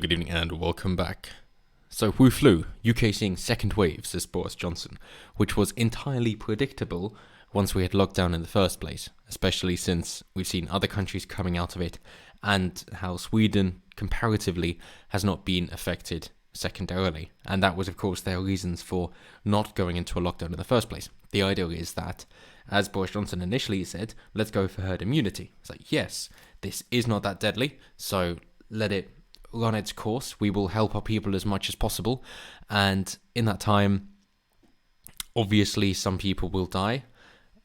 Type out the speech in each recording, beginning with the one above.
good evening and welcome back. So, Wu flew, UK seeing second wave, says Boris Johnson, which was entirely predictable once we had lockdown in the first place, especially since we've seen other countries coming out of it and how Sweden, comparatively, has not been affected secondarily. And that was, of course, their reasons for not going into a lockdown in the first place. The idea is that, as Boris Johnson initially said, let's go for herd immunity. It's like, yes, this is not that deadly, so let it run its course. We will help our people as much as possible. And in that time, obviously, some people will die.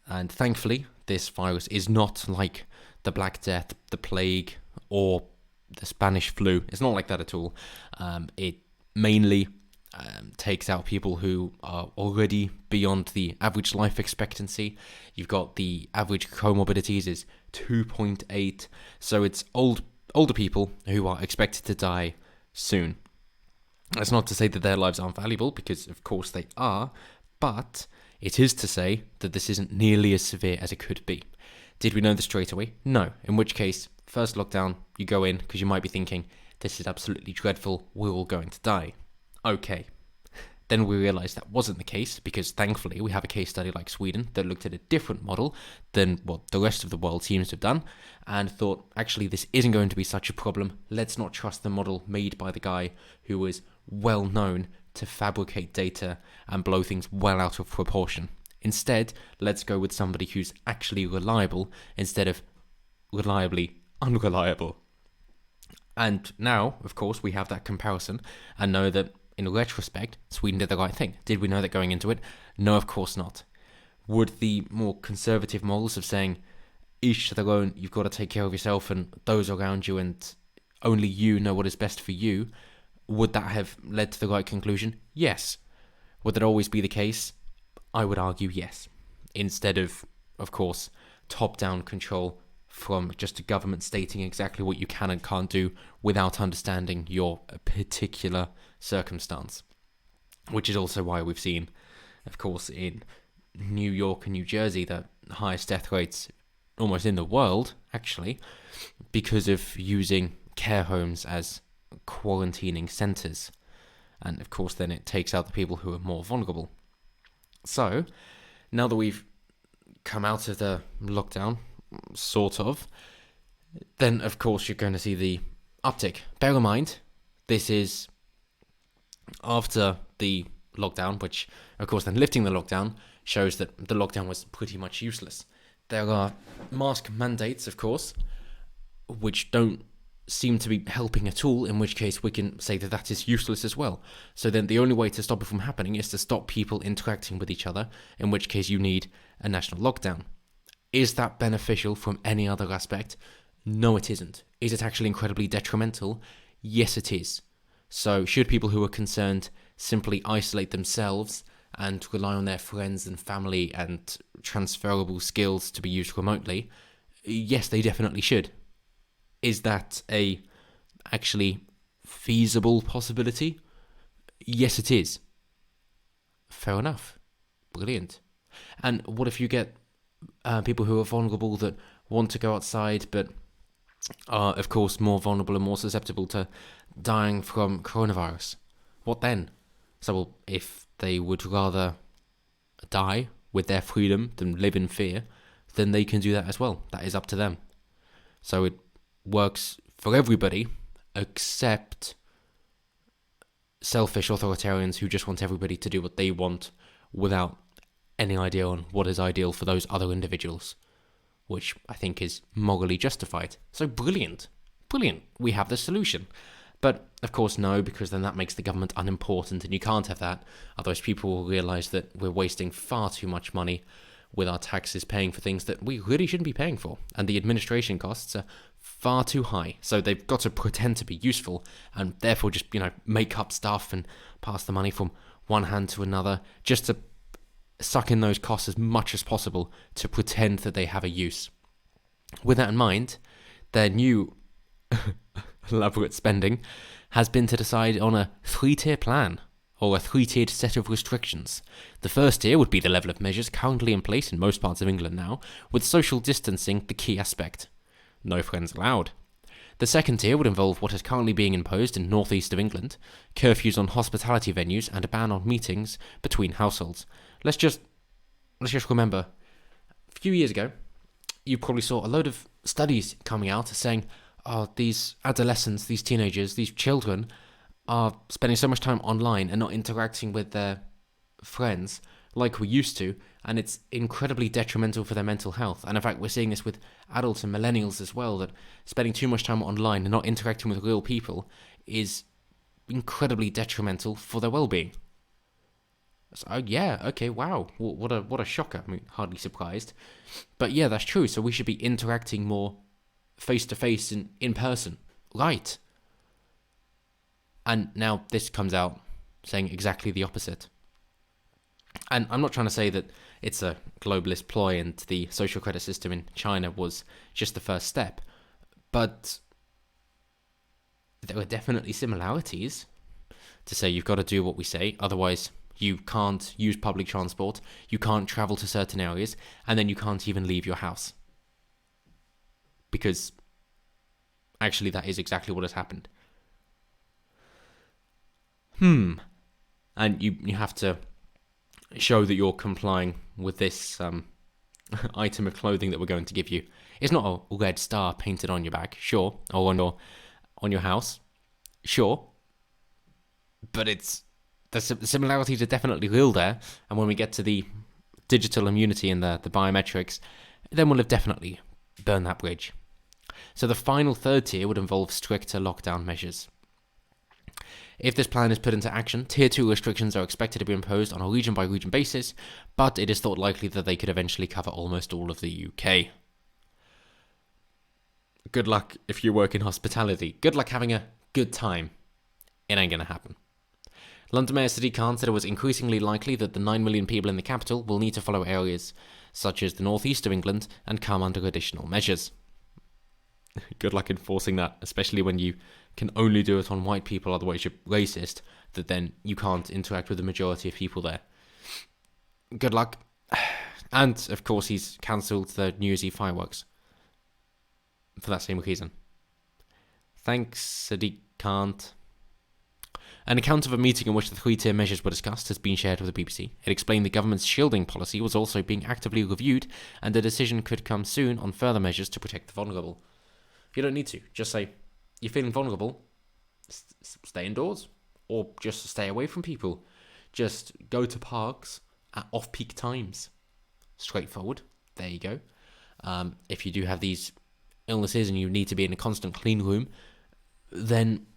And thankfully, this virus is not like the Black Death, the plague, or the Spanish flu. It's not like that at all. It mainly takes out people who are already beyond the average life expectancy. You've got the average comorbidities is 2.8, so it's older people who are expected to die soon. That's not to say that their lives aren't valuable, because of course they are, but it is to say that this isn't nearly as severe as it could be. Did we know this straight away? No. In which case, first lockdown, you go in because you might be thinking, this is absolutely dreadful, we're all going to die. Okay. Then we realised that wasn't the case, because thankfully we have a case study like Sweden that looked at a different model than what the rest of the world seems to have done, and thought, actually, this isn't going to be such a problem. Let's not trust the model made by the guy who was well known to fabricate data and blow things well out of proportion. Instead, let's go with somebody who's actually reliable instead of reliably unreliable. And now, of course, we have that comparison and know that in retrospect, Sweden did the right thing. Did we know that going into it? No, of course not. Would the more conservative models of saying, each to their own, you've got to take care of yourself and those around you and only you know what is best for you, would that have led to the right conclusion? Yes. Would that always be the case? I would argue yes. Instead of course, top-down control from just a government stating exactly what you can and can't do without understanding your particular circumstance. Which is also why we've seen, of course, in New York and New Jersey, the highest death rates almost in the world, actually, because of using care homes as quarantining centres. And of course, then it takes out the people who are more vulnerable. So, now that we've come out of the lockdown, sort of, then of course you're going to see the uptick. Bear in mind, this is after the lockdown, which of course then lifting the lockdown shows that the lockdown was pretty much useless. There are mask mandates, of course, which don't seem to be helping at all, in which case we can say that that is useless as well. So then the only way to stop it from happening is to stop people interacting with each other, in which case you need a national lockdown. Is that beneficial from any other aspect? No, it isn't. Is it actually incredibly detrimental? Yes, it is. So should people who are concerned simply isolate themselves and rely on their friends and family and transferable skills to be used remotely? Yes, they definitely should. Is that a actually feasible possibility? Yes, it is. Fair enough. Brilliant. And what if you get people who are vulnerable that want to go outside but are, of course, more vulnerable and more susceptible to dying from coronavirus? What then? So, well, if they would rather die with their freedom than live in fear, then they can do that as well. That is up to them. So it works for everybody except selfish authoritarians who just want everybody to do what they want without any idea on what is ideal for those other individuals, which I think is morally justified. So brilliant. We have the solution. But of course no, because then that makes the government unimportant, and you can't have that. Otherwise people will realise that we're wasting far too much money with our taxes paying for things that we really shouldn't be paying for, and the administration costs are far too high. So they've got to pretend to be useful and therefore just, make up stuff and pass the money from one hand to another just to suck in those costs as much as possible to pretend that they have a use. With that in mind, their new elaborate spending has been to decide on a 3-tier plan, or a 3-tiered set of restrictions. The first tier would be the level of measures currently in place in most parts of England now, with social distancing the key aspect. No friends allowed. The second tier would involve what is currently being imposed in northeast of England, curfews on hospitality venues and a ban on meetings between households. Let's just remember, a few years ago, you probably saw a load of studies coming out saying, oh, these adolescents, these teenagers, these children are spending so much time online and not interacting with their friends like we used to, and it's incredibly detrimental for their mental health. And in fact, we're seeing this with adults and millennials as well, that spending too much time online and not interacting with real people is incredibly detrimental for their well-being. So, yeah, okay, wow, what a shocker. I mean, hardly surprised. But yeah, that's true. So we should be interacting more face-to-face and in person. Right. And now this comes out saying exactly the opposite. And I'm not trying to say that it's a globalist ploy and the social credit system in China was just the first step. But there are definitely similarities to say you've got to do what we say, otherwise you can't use public transport, you can't travel to certain areas, and then you can't even leave your house. Because actually that is exactly what has happened. And you have to show that you're complying with this item of clothing that we're going to give you. It's not a red star painted on your back, sure, or on your house, sure, but the similarities are definitely real there. And when we get to the digital immunity and the biometrics, then we'll have definitely burned that bridge. So the final third tier would involve stricter lockdown measures. If this plan is put into action, Tier 2 restrictions are expected to be imposed on a region-by-region basis, but it is thought likely that they could eventually cover almost all of the UK. Good luck if you work in hospitality. Good luck having a good time. It ain't going to happen. London Mayor Sadiq Khan said it was increasingly likely that the 9 million people in the capital will need to follow areas such as the northeast of England and come under additional measures. Good luck enforcing that, especially when you can only do it on white people, otherwise you're racist, that then you can't interact with the majority of people there. Good luck. And, of course, he's cancelled the New Year's Eve fireworks for that same reason. Thanks, Sadiq Khan. An account of a meeting in which the three-tier measures were discussed has been shared with the BBC. It explained the government's shielding policy was also being actively reviewed, and a decision could come soon on further measures to protect the vulnerable. You don't need to. Just say, you're feeling vulnerable, stay indoors. Or just stay away from people. Just go to parks at off-peak times. Straightforward. There you go. If you do have these illnesses and you need to be in a constant clean room, then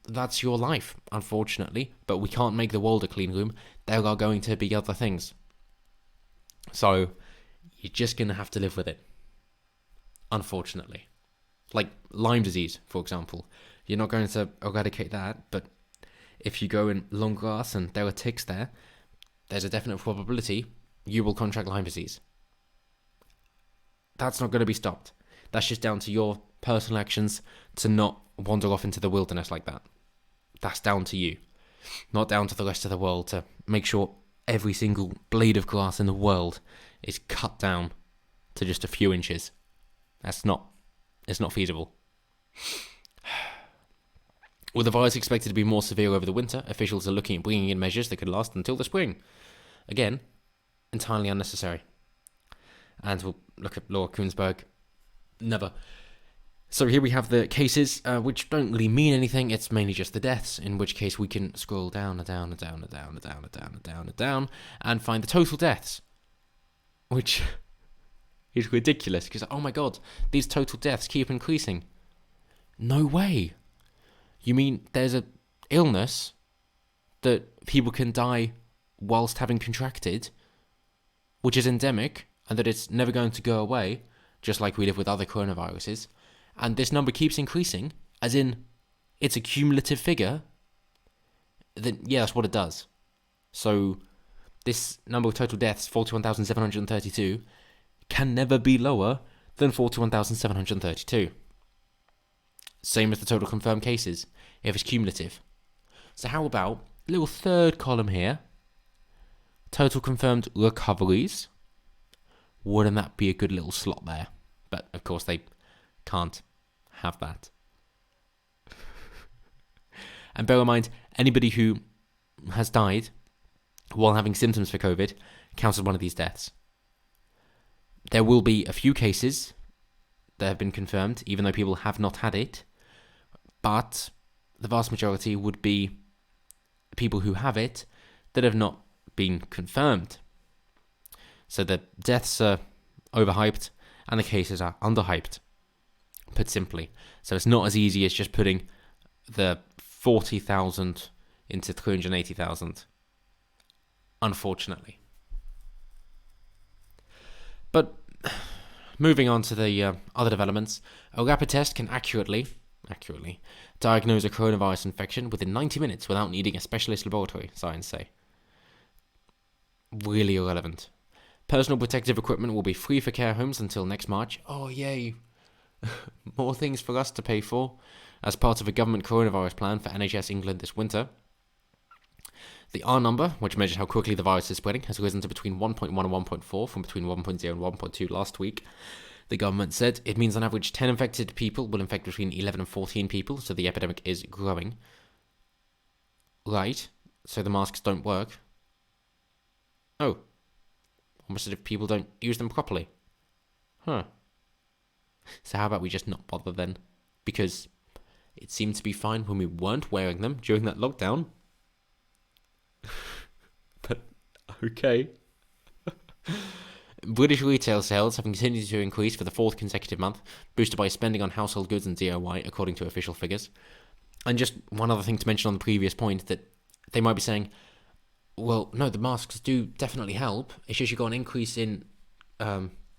that's your life, unfortunately. But we can't make the world a clean room. There are going to be other things. So you're just going to have to live with it. Unfortunately. Like Lyme disease, for example. You're not going to eradicate that, but if you go in long grass and there are ticks there, there's a definite probability you will contract Lyme disease. That's not going to be stopped. That's just down to your personal actions to not wander off into the wilderness like that. That's down to you. Not down to the rest of the world to make sure every single blade of grass in the world is cut down to just a few inches. It's not feasible. With the virus expected to be more severe over the winter, officials are looking at bringing in measures that could last until the spring. Again, entirely unnecessary. And we'll look at Laura Kuenssberg. Never. So here we have the cases, which don't really mean anything. It's mainly just the deaths, in which case we can scroll down and down and down and down and down and down and down and down and find the total deaths, which is ridiculous because, oh my god, these total deaths keep increasing. No way. You mean there's an illness that people can die whilst having contracted, which is endemic, and that it's never going to go away, just like we live with other coronaviruses, and this number keeps increasing, as in it's a cumulative figure, then yeah, that's what it does. So this number of total deaths, 41,732, can never be lower than 41,732. Same as the total confirmed cases, if it's cumulative. So how about a little third column here, total confirmed recoveries. Wouldn't that be a good little slot there? But of course they can't have that. And bear in mind, anybody who has died while having symptoms for COVID counts as one of these deaths. There will be a few cases that have been confirmed, even though people have not had it, but the vast majority would be people who have it that have not been confirmed. So the deaths are overhyped and the cases are underhyped, put simply. So it's not as easy as just putting the 40,000 into 380,000, unfortunately. But moving on to the other developments, a rapid test can accurately diagnose a coronavirus infection within 90 minutes without needing a specialist laboratory, science say. Really irrelevant. Personal protective equipment will be free for care homes until next March. Oh, yay. More things for us to pay for as part of a government coronavirus plan for NHS England this winter. The R number, which measures how quickly the virus is spreading, has risen to between 1.1 and 1.4 from between 1.0 and 1.2 last week. The government said it means on average 10 infected people will infect between 11 and 14 people, so the epidemic is growing. Right, so the masks don't work. Oh, almost as if people don't use them properly. Huh. So how about we just not bother then? Because it seemed to be fine when we weren't wearing them during that lockdown. But, okay. British retail sales have continued to increase for the fourth consecutive month, boosted by spending on household goods and DIY, according to official figures. And just one other thing to mention on the previous point, that they might be saying, well, no, the masks do definitely help. It's just you got an increase in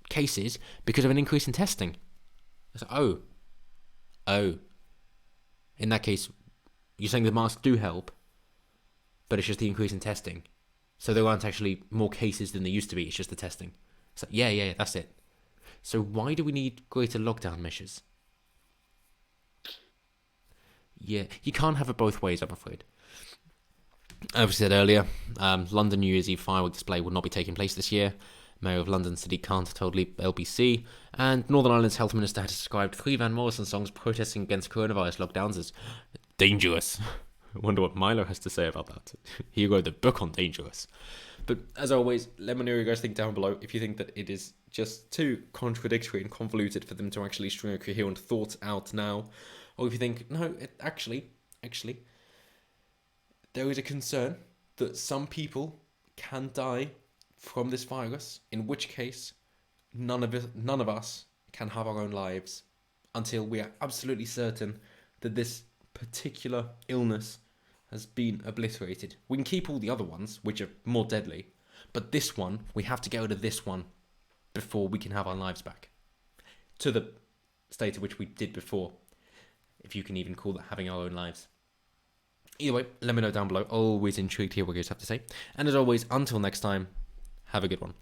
cases because of an increase in testing. So, oh. In that case, you're saying the masks do help, but it's just the increase in testing. So there aren't actually more cases than there used to be, it's just the testing. So yeah, that's it. So why do we need greater lockdown measures? Yeah, you can't have it both ways, I'm afraid. As I said earlier, London New Year's Eve firework display will not be taking place this year. Mayor of London, Sadiq Khan, told LBC, and Northern Ireland's health minister has described 3 Van Morrison songs protesting against coronavirus lockdowns as dangerous. I wonder what Milo has to say about that. He wrote the book on dangerous. But as always, let me know what you guys think down below. If you think that it is just too contradictory and convoluted for them to actually string a coherent thought out now, or if you think, no, it actually, there is a concern that some people can die from this virus, in which case none of us can have our own lives until we are absolutely certain that this particular illness has been obliterated. We can keep all the other ones, which are more deadly, but this one, we have to get rid of this one before we can have our lives back to the state at which we did before, if you can even call that having our own lives. Either way, let me know down below. Always intrigued to hear what you guys have to say. And as always, until next time, have a good one.